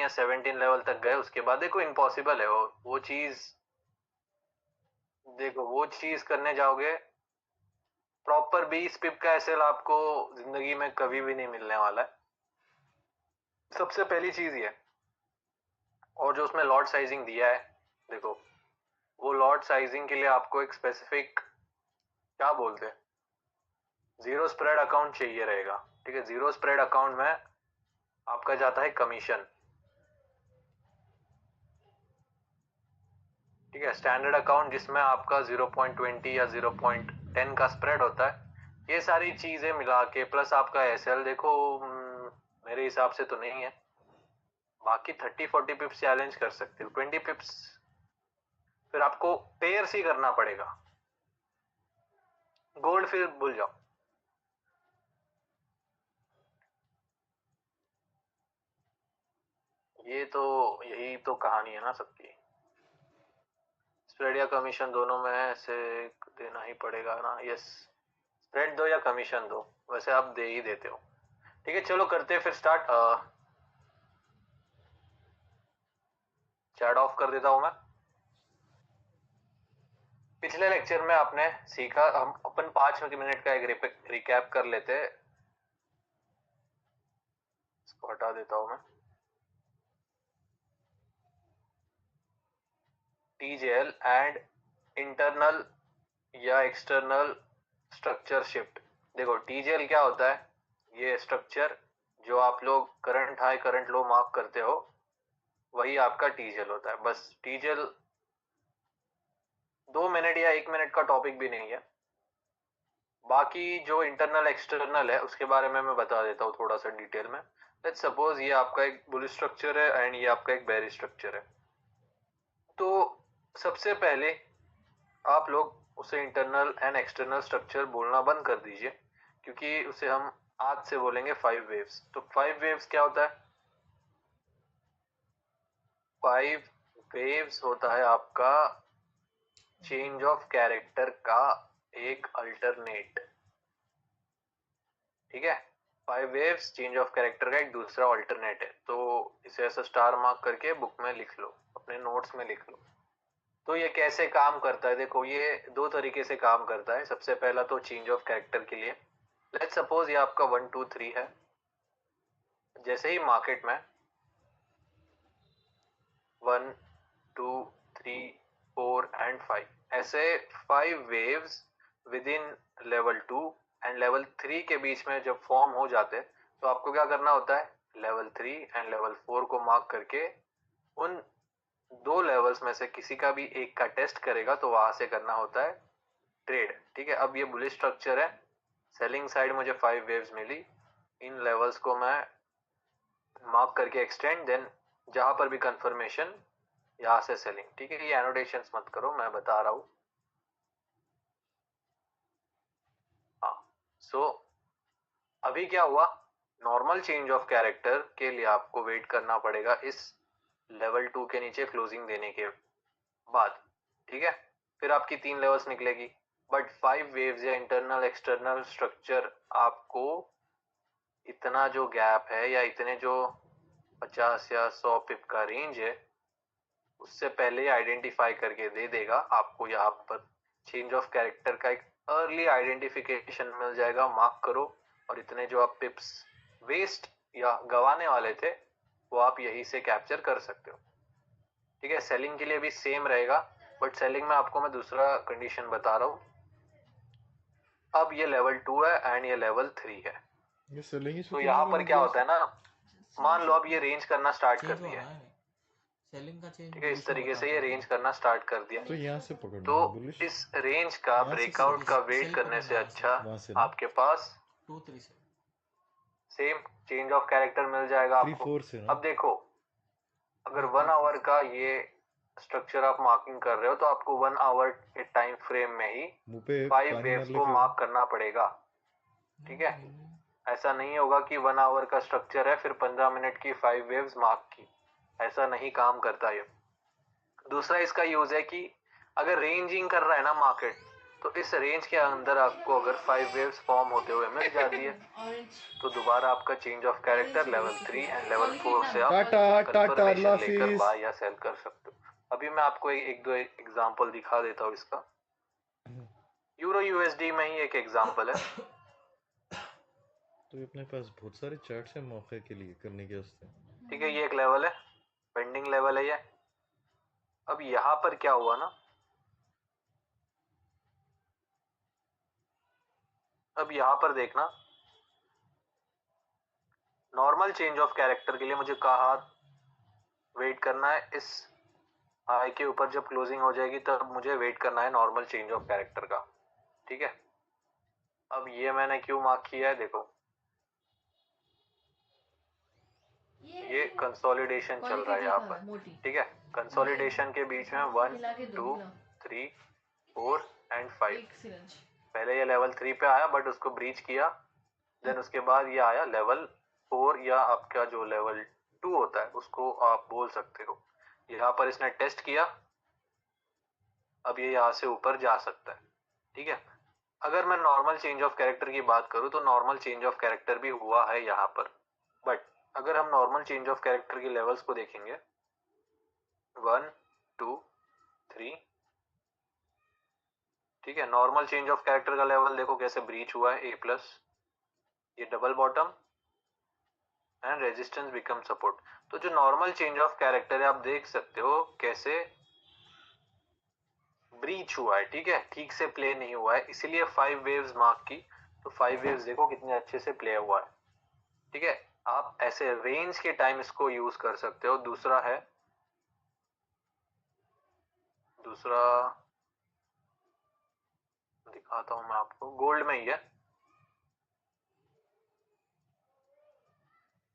या 17 लेवल तक गए, उसके बाद देखो इम्पॉसिबल है वो चीज। देखो वो चीज करने जाओगे, प्रॉपर 20 पिप का एसएल आपको जिंदगी में कभी भी नहीं मिलने वाला है, सबसे पहली चीज ये। और जो उसमें लॉट साइजिंग दिया है, देखो वो लॉट साइजिंग के लिए आपको एक स्पेसिफिक क्या बोलते हैं, जीरो स्प्रेड अकाउंट चाहिए रहेगा। ठीक है, जीरो स्प्रेड अकाउंट में आपका जाता है कमीशन। ठीक है, स्टैंडर्ड अकाउंट जिसमें आपका 0.20 या 0.10 का स्प्रेड होता है, ये सारी चीजें मिला के प्लस आपका एसएल देखो मेरे हिसाब से तो नहीं है। बाकी 30-40 पिप्स चैलेंज कर सकते हो, 20 पिप्स फिर आपको पेयर्स ही करना पड़ेगा, गोल्ड फिर भूल जाओ। ये तो यही तो कहानी है ना सबकी, स्प्रेड या कमीशन दोनों में से देना ही पड़ेगा ना। यस, स्प्रेड दो या कमीशन दो, वैसे आप दे ही देते हो। ठीक है, चलो करते हैं फिर स्टार्ट। चैट ऑफ कर देता हूं मैं। पिछले लेक्चर में आपने सीखा, हम अपन 5 मिनट का एक रिकैप कर लेते हैं। इसको हटा देता हूं मैं। टीजेएल एंड इंटरनल या एक्सटर्नल स्ट्रक्चर शिफ्ट। देखो टीजेएल क्या होता है, ये स्ट्रक्चर जो आप लोग करंट हाई करंट लो मार्क करते हो, वही आपका टीजेएल होता है। बस टीजेएल 2 मिनट या 1 मिनट का टॉपिक भी नहीं है। बाकी जो इंटरनल एक्सटर्नल है उसके बारे में मैं बता देता हूँ थोड़ा सा डिटेल में। लेट्स सपोज ये आपका एक बुलिश स्ट्रक्चर है एंड ये आपका एक बेरिश स्ट्रक्चर है। तो सबसे पहले आप लोग उसे इंटरनल एंड एक्सटर्नल स्ट्रक्चर बोलना बंद कर दीजिए, क्योंकि उसे हम आज से बोलेंगे 5 वेव्स। तो 5 वेव्स क्या होता है? 5 वेव्स होता है आपका चेंज ऑफ कैरेक्टर का एक अल्टरनेट। ठीक है, 5 वेव्स चेंज ऑफ कैरेक्टर का एक दूसरा अल्टरनेट है। तो इसे ऐसा स्टार मार्क करके बुक में लिख लो, अपने नोट्स में लिख लो। तो ये कैसे काम करता है, देखो ये 2 तरीके से काम करता है। सबसे पहला तो चेंज ऑफ कैरेक्टर के लिए, लेट्स सपोज ये आपका 1 2 3 है। जैसे ही मार्केट में 1 2 3 4 एंड 5 ऐसे 5 waves with in level 2 and level 3 के बीच में जब फॉर्म हो जाते हैं, तो आपको क्या करना होता है, लेवल 3 एंड लेवल 4 को मार्क करके उन 2 लेवल्स में से किसी का भी एक का टेस्ट करेगा, तो वहां से करना होता है ट्रेड। ठीक है, अब ये बुलिश स्ट्रक्चर है, सेलिंग साइड मुझे 5 वेव्स मिली, इन लेवल्स को मैं मार्क करके एक्सटेंड, देन जहां पर भी कंफर्मेशन यहां से सेलिंग। ठीक है, ये एनोटेशंस मत करो, मैं बता रहा हूं। हाँ, सो अभी क्या हुआ, नॉर्मल चेंज ऑफ कैरेक्टर के लिए आपको वेट करना पड़ेगा इस लेवल 2 के नीचे क्लोजिंग देने के बाद। ठीक है, फिर आपकी 3 लेवल्स निकलेगी। बट 5 वेव्स या इंटरनल एक्सटर्नल स्ट्रक्चर आपको इतना जो गैप है या इतने जो 50 या 100 पिप का रेंज है, उससे पहले आइडेंटिफाई करके दे देगा आपको। यहाँ पर चेंज ऑफ कैरेक्टर का एक अर्ली आइडेंटिफिकेशन मिल जाएगा, मार्क करो। और इतने जो आप पिप्स वेस्ट या गवाने वाले थे, वो आप यही से कैप्चर कर सकते हो। ठीक है, सेलिंग के लिए भी सेम रहेगा, बट सेलिंग में आपको मैं दूसरा कंडीशन बता रहा हूँ। अब ये लेवल 2 है एंड ये लेवल 3 है। ये सेलिंग तो यहाँ पर क्या होता है ना, मान लो अब ये रेंज करना स्टार्ट कर दिया है। सेलिंग का चेंज ठीक है, इस तरीके से ये रेंज करना स्टार्ट कर दिया। तो यहाँ से पकड़ना तो है बुलिश, इस रेंज का ब्रेकआउट का वेट करने से अच्छा वहां से ना आपके पास 2 3 से सेम चेंज ऑफ कैरेक्टर मिल जाएगा 3 आपको। 4 से ना। अब देखो, अगर 1 आवर का ये स्ट्रक्चर आप मार्किंग कर रहे हो, तो आपको 1 आवर के टाइम फ्रेम में ही मुंह पे 5 पानी वेव्स मार को ले मार्क करना पड़ेगा। ठीक है, ऐसा नहीं होगा कि 1 आवर का स्ट्रक्चर है फिर 15 मिनट की 5 वेव्स मार्क की, ऐसा नहीं काम करता ये। दूसरा इसका यूज है कि अगर रेंजिंग कर रहा है ना मार्केट, तो इस रेंज के अंदर आपको अगर 5 वेव्स फॉर्म होते हुए मिल जाती है तो दोबारा आपका change of character level 3 and level 4 से आप टाटा कंफर्मेशन लेकर हाफिज। बाय या सेल कर सकते हो। अभी मैं आपको एक दो एग्जांपल दिखा देता हूँ इसका। यूरो यूएसडी में ही एक एग्जांपल है। तो अपने पास बहुत सारे चार्ट्स हैं मौके के लिए करने के वास्ते। ठीक है, ये एक लेवल है, पेंडिंग लेवल है ये। अब यहाँ पर क्या हुआ ना, अब यहाँ पर देखना, नॉर्मल चेंज ऑफ कैरेक्टर के लिए मुझे कहा वेट करना है इस हाई के ऊपर, जब क्लोजिंग हो जाएगी तब मुझे वेट करना है नॉर्मल चेंज ऑफ कैरेक्टर का। ठीक है, अब ये मैंने क्यों मार्क किया है, देखो ये कंसोलिडेशन चल रहा है यहाँ पर। ठीक है, कंसोलिडेशन के बीच में 1 2 3 4 एंड 5। पहले ये लेवल 3 पे आया बट उसको ब्रीच किया, देन उसके बाद ये आया लेवल 4 या आपका जो लेवल 2 होता है उसको आप बोल सकते हो। यहाँ पर इसने टेस्ट किया, अब ये यहाँ से ऊपर जा सकता है। ठीक है, अगर मैं नॉर्मल चेंज ऑफ कैरेक्टर की बात करूँ तो नॉर्मल चेंज ऑफ कैरेक्टर भी हुआ है यहाँ पर, बट अगर हम नॉर्मल चेंज ऑफ कैरेक्टर के लेवल्स को देखेंगे 1 2 3, ठीक है, नॉर्मल चेंज ऑफ कैरेक्टर का लेवल देखो कैसे ब्रीच हुआ है, A+, ये double bottom and resistance become support. तो जो नॉर्मल चेंज ऑफ कैरेक्टर है आप देख सकते हो कैसे ब्रीच हुआ है। ठीक है, ठीक से प्ले नहीं हुआ है, इसीलिए 5 वेव्स मार्क की। तो 5 वेव्स देखो कितने अच्छे से प्ले हुआ है। ठीक है, आप ऐसे रेंज के टाइम इसको यूज कर सकते हो। दूसरा दिखाता हूं मैं आपको, गोल्ड में ही है।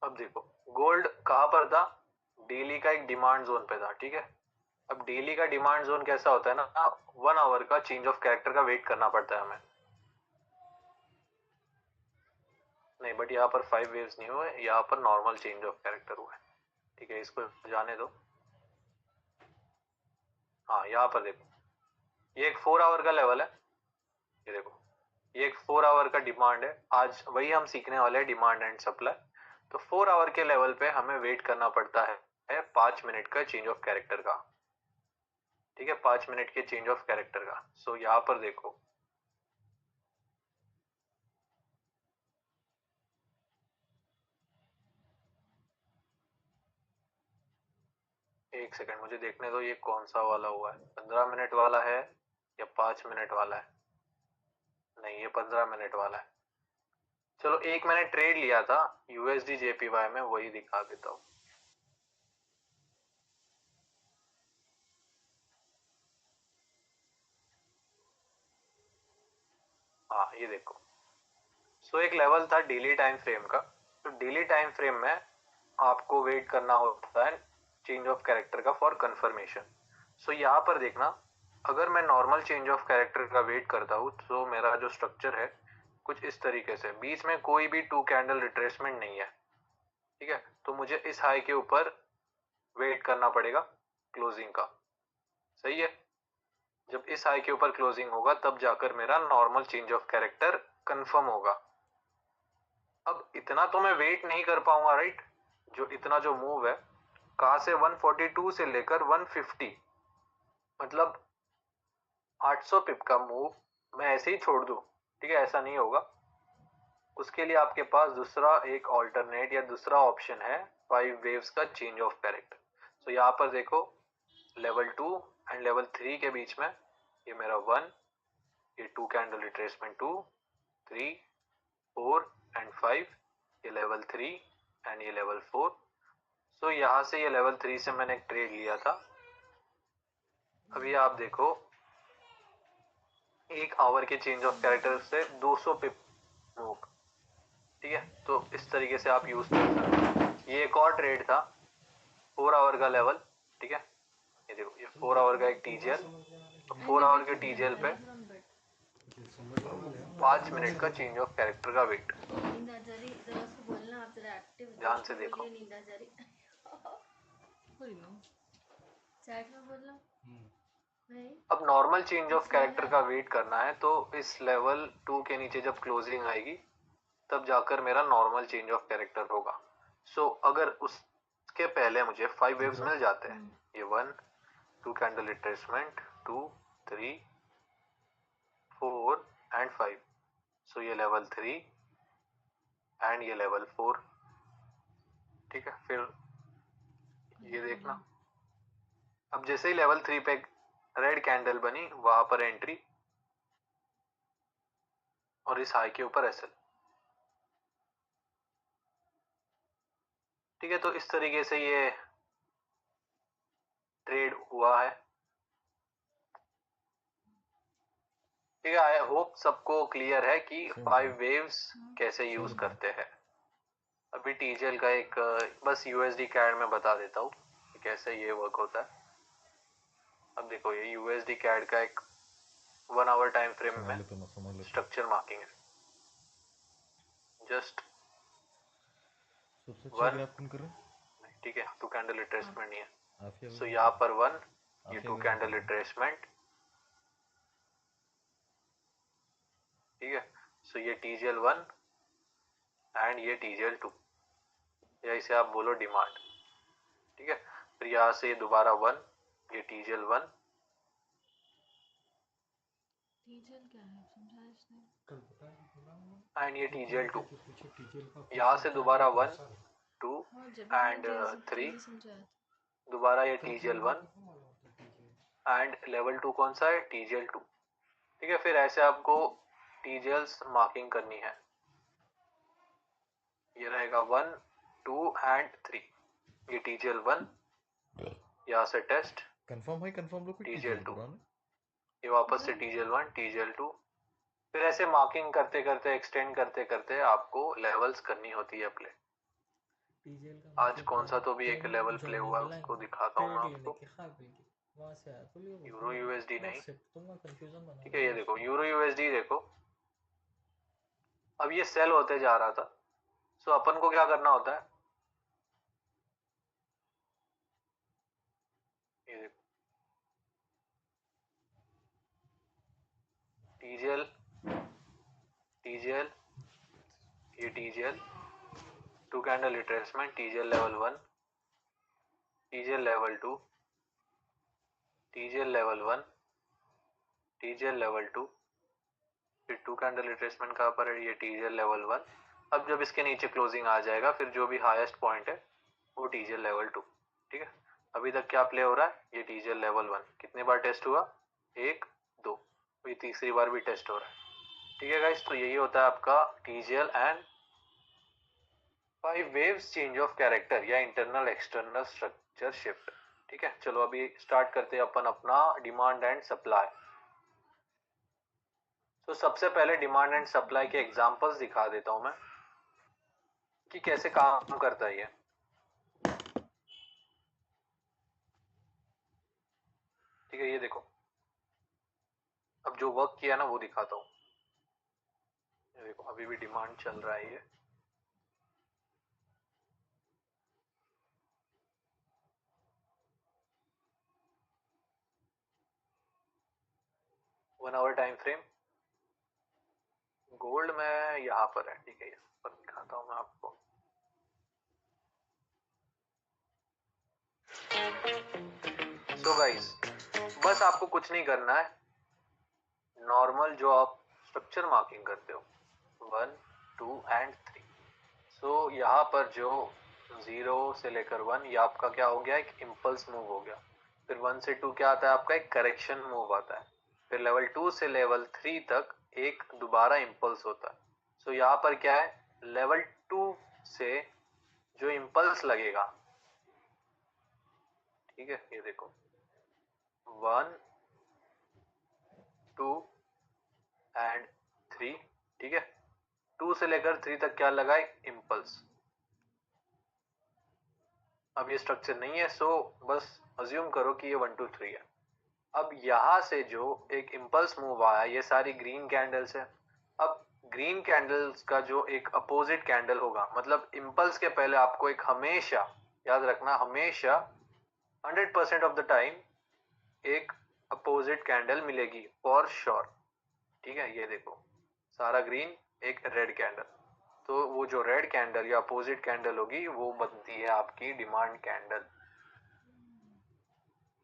अब देखो गोल्ड कहां पर था, डेली का एक डिमांड जोन पे था। ठीक है, अब डेली का डिमांड जोन कैसा होता है ना, 1 आवर का चेंज ऑफ कैरेक्टर का वेट करना पड़ता है हमें। नहीं, बट यहाँ पर 5 वेव्स नहीं हुए, यहाँ पर नॉर्मल चेंज ऑफ कैरेक्टर हुआ है। ठीक है, इसको जाने दो। हाँ, यहाँ पर देखो ये एक 4 आवर का लेवल है, ये देखो ये एक 4 आवर का डिमांड है। आज वही हम सीखने वाले हैं, डिमांड एंड सप्लाई। तो 4 आवर के लेवल पे हमें वेट करना पड़ता है 5 मिनट का चेंज ऑफ कैरेक्टर का। ठीक है, 5 मिनट के चेंज ऑफ कैरेक्टर का। सो यहाँ पर देखो एक सेकंड मुझे देखने दो, ये कौन सा वाला हुआ है, 15 मिनट वाला है या 5 मिनट वाला है? नहीं, ये 15 मिनट वाला है। चलो एक मैंने ट्रेड लिया था USD JPY में, वही दिखा देता हूँ। हाँ, ये देखो। सो एक लेवल था डेली टाइम फ्रेम का। तो डेली टाइम फ्रेम में आपको वेट करना होता है चेंज ऑफ कैरेक्टर का फॉर कंफर्मेशन। सो यहाँ पर देखना, अगर मैं नॉर्मल चेंज ऑफ कैरेक्टर का वेट करता हूँ तो मेरा जो स्ट्रक्चर है कुछ इस तरीके से, बीच में कोई भी 2 कैंडल रिट्रेसमेंट नहीं है। ठीक है, तो मुझे इस हाई के ऊपर वेट करना पड़ेगा क्लोजिंग का। सही है, जब इस हाई के ऊपर क्लोजिंग होगा तब जाकर मेरा normal change of character confirm होगा। अब इतना तो मैं वेट नहीं कर पाऊंगा, राइट? जो इतना जो मूव है, कहां से 142 से लेकर 150, मतलब 800 पिप का मूव मैं ऐसे ही छोड़ दूं, ठीक है, ऐसा नहीं होगा। उसके लिए आपके पास दूसरा एक ऑल्टरनेट या दूसरा ऑप्शन है 5 वेव्स का चेंज ऑफ कैरेक्टर। सो यहाँ पर देखो लेवल 2 एंड लेवल 3 के बीच में ये मेरा 1, ये 2 कैंडल रिट्रेसमेंट 2 3 4 एंड 5, ये लेवल 3 एंड ये लेवल 4। सो यहाँ से ये लेवल 3 से मैंने एक ट्रेड लिया था। अभी आप देखो 1 आवर के चेंज ऑफ कैरेक्टर से 200 पिप मूव। ठीक है, तो इस तरीके से आप यूज कर सकते हैं। ये एक और ट्रेड था 4 आवर का लेवल। ठीक है, ये देखो ये 4 आवर का एक TGL, तो 4 आवर के TGL पे 5 मिनट का चेंज ऑफ कैरेक्टर का वेट। ध्यान से देखो, चैट में बोलना अब नॉर्मल चेंज ऑफ कैरेक्टर का वेट करना है, तो इस लेवल 2 के नीचे जब क्लोजिंग आएगी तब जाकर मेरा नॉर्मल चेंज ऑफ कैरेक्टर होगा। सो अगर उसके पहले मुझे 5 वेव्स मिल जाते हैं, ये 1 2 कैंडल रिट्रेसमेंट 2 3 4 एंड 5, सो ये लेवल 3 एंड ये लेवल 4, ठीक है। फिर ये देखना, अब जैसे ही लेवल 3 पे रेड कैंडल बनी वहां पर एंट्री और इस हाई के ऊपर एसएल, ठीक है। तो इस तरीके से ये ट्रेड हुआ है, ठीक है। आई होप सबको क्लियर है कि 5 वेव्स कैसे यूज करते हैं। अभी टीजेल का एक बस यूएसडी कैड में बता देता हूँ कि कैसे ये वर्क होता है। अब देखो, ये यूएसडी कैड का एक 1 आवर टाइम फ्रेम में स्ट्रक्चर मार्किंग है। जस्ट सबसे अच्छा ग्राफ कौन कर रहा है? ठीक है, 2 कैंडल रिट्रेसमेंट नहीं है। आफिया सो यहाँ पर 1, ये आफिया 2 भी कैंडल कर रहा है। रिट्रेसमेंट, ठीक है। सो ये टीजीएल 1 एंड ये टीजीएल 2, या इसे आप बोलो डिमांड, ठीक है। फिर यहाँ से दोबारा 1, ये टीजीएल 1, टीजल क्या है समझा इसने? एंड ये टीजीएल 2, यहाँ से दोबारा 1 2 हाँ जब एंड 3, दोबारा ये टीजीएल 1 एंड लेवल 2 कौन सा है? टीजीएल 2, ठीक है। फिर ऐसे आपको टीजीएल्स मार्किंग करनी है। ये रहेगा 1 2 एंड 3, ये टीजीएल 1, यहाँ से टेस्ट कंफर्म है, कंफर्म लो टीजीएल 2, ये वापस से टीजीएल 1 टीजीएल 2, फिर ऐसे मार्किंग करते करते एक्सटेंड करते करते आपको लेवल्स करनी होती है प्ले। आज कौन सा तो भी एक लेवल प्ले हुआ है, उसको दिखाता हूँ मैं आपको। यूरो यूएसडी नहीं, ठीक है। ये देखो यूरो यूएसडी, देखो अब ये सेल होते जा रहा था। सो अपन को क्या करना होता है, ये देखो टीजीएल टीजीएल, ये TGL 2 candle retracement, TGL level 1, TGL level 2, TGL level 1, TGL level 2, फिर 2 कैंडल रिट्रेसमेंट कहाँ पर है? ये टीजीएल लेवल 1। अब जब इसके नीचे क्लोजिंग आ जाएगा, फिर जो भी हाईएस्ट पॉइंट है वो टीजीएल लेवल 2, ठीक है। अभी तक क्या प्ले हो रहा है? ये टीजीएल लेवल 1 कितने बार टेस्ट हुआ? 1 2, ये तीसरी बार भी टेस्ट हो रहा है, ठीक है गाइस। तो यही होता है आपका TGL and 5 waves change of character या इंटरनल एक्सटर्नल स्ट्रक्चर शिफ्ट, ठीक है। चलो अभी स्टार्ट करते हैं अपन अपना डिमांड एंड सप्लाई। तो सबसे पहले डिमांड एंड सप्लाई के एग्जांपल्स दिखा देता हूं मैं कि कैसे काम करता है ये। ठीक है, ये देखो अब जो वर्क किया ना वो दिखाता हूँ। ये देखो अभी भी डिमांड चल रहा है ये, one hour time frame, gold में यहाँ पर है, ठीक है। ये पर दिखाता हूँ मैं आपको। सो गाइस बस आपको कुछ नहीं करना है, नॉर्मल जो आप स्ट्रक्चर मार्किंग करते हो 1 2 एंड 3। सो यहाँ पर जो 0 से लेकर 1 ये आपका क्या हो गया? एक इम्पल्स मूव हो गया। फिर 1 से 2 क्या आता है? आपका एक करेक्शन मूव आता है। फिर लेवल 2 से लेवल 3 तक एक दोबारा इम्पल्स होता है। सो यहाँ पर क्या है? लेवल 2 से जो इम्पल्स लगेगा, ठीक है, ये देखो 1 2 एंड 3, ठीक है। 2 से लेकर 3 तक क्या लगा? इम्पल्स। अब ये स्ट्रक्चर नहीं है, सो बस अज्यूम करो कि ये 1 2 3 है। अब यहां से जो एक इम्पल्स मूव आया, ये सारी ग्रीन कैंडल्स है। अब ग्रीन कैंडल्स का जो एक अपोजिट कैंडल होगा, मतलब इम्पल्स के पहले आपको एक हमेशा याद रखना, हमेशा 100% ऑफ द टाइम एक अपोजिट कैंडल मिलेगी फॉर श्योर। ठीक है, ये देखो सारा ग्रीन, एक रेड कैंडल, तो वो जो रेड कैंडल या अपोजिट कैंडल होगी वो बनती है आपकी डिमांड कैंडल।